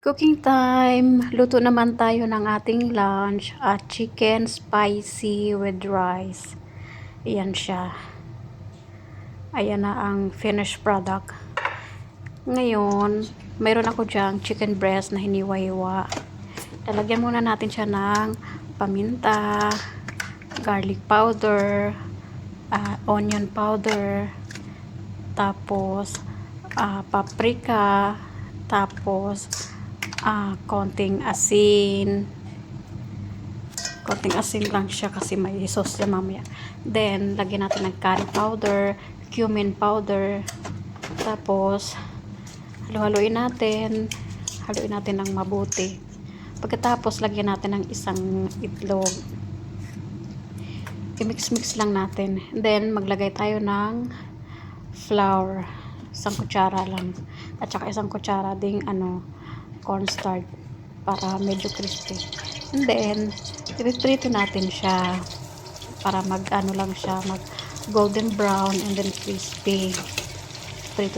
Cooking time! Luto naman tayo ng ating lunch at chicken spicy with rice. Ayan siya. Ayan na ang finished product. Ngayon, mayroon ako dyang chicken breast na hiniwa-hiwa. Lalagyan muna natin siya ng paminta, garlic powder, onion powder, tapos paprika, tapos konting asin lang siya kasi may sauce siya mamaya. Then lagyan natin ng curry powder, cumin powder, tapos haluin natin ng mabuti. Pagkatapos lagyan natin ng isang itlog, i-mix lang natin. Then maglagay tayo ng flour, isang kutsara lang, at saka isang kutsara ding cornstarch para medyo crispy. And then ipiprito natin siya para mag golden brown and then crispy. Prito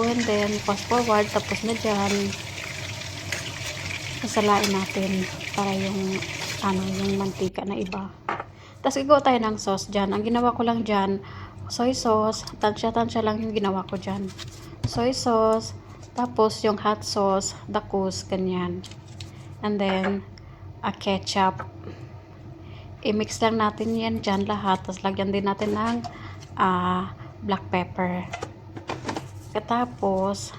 and then fast forward, tapos na dyan sasalain natin para yung mantika na iba. Tapos igawa tayo ng sauce dyan. Ang ginawa ko lang dyan, soy sauce, tansya lang yung ginawa ko dyan. Soy sauce, tapos yung hot sauce, dakus, ganyan. And then, ketchup. I-mix lang natin yan dyan lahat. Tapos lagyan din natin ng black pepper. Tapos,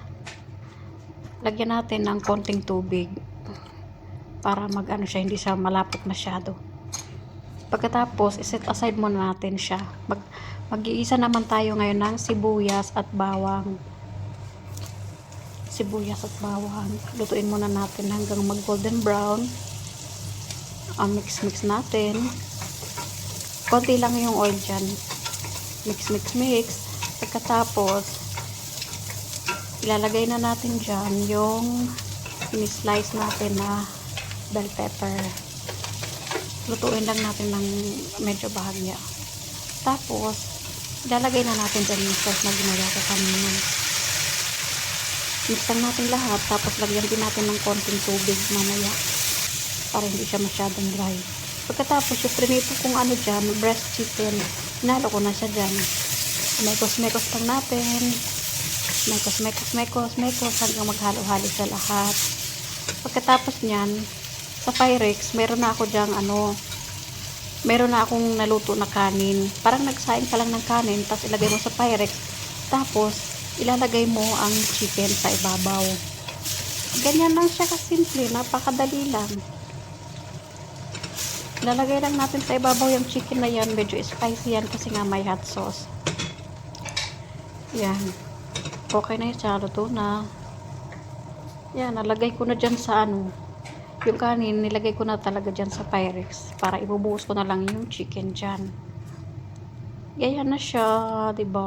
lagyan natin ng konting tubig para siya, hindi siya malapot masyado. Pagkatapos, iset aside muna natin siya. Mag-iisa naman tayo ngayon ng sibuyas at bawang. Lutuin muna natin hanggang mag golden brown. Mix natin. Konti lang yung oil dyan. Mix. Pagkatapos, ilalagay na natin dyan yung in-slice natin na bell pepper. Lutuin lang natin ng medyo bahagya. Tapos, ilalagay na natin dyan yung sauce na ginawa ko kanina. Mix lang natin lahat, tapos lagyan din natin ng konting tubig mamaya para hindi siya masyadong dry. Pagkatapos yung prinito kung dyan, breast chicken, hinalo ko na siya dyan. Mekos lang natin, mekos hanggang maghalo-halo sa lahat. Pagkatapos nyan, sa Pyrex, meron na akong naluto na kanin. Parang nagsaing ka lang ng kanin, tapos ilagay mo sa Pyrex, tapos ilalagay mo ang chicken sa ibabaw. Ganyan lang siya kasimple, napakadali lang. Ilalagay lang natin sa ibabaw yung chicken na yan. Medyo spicy yan kasi nga may hot sauce. Yan. Okay na yun siya, luto na. Yan, nalagay ko na dyan sa yung kanin, nilagay ko na talaga dyan sa Pyrex para ibubuhos ko na lang yung chicken dyan. Ganyan na siya, diba?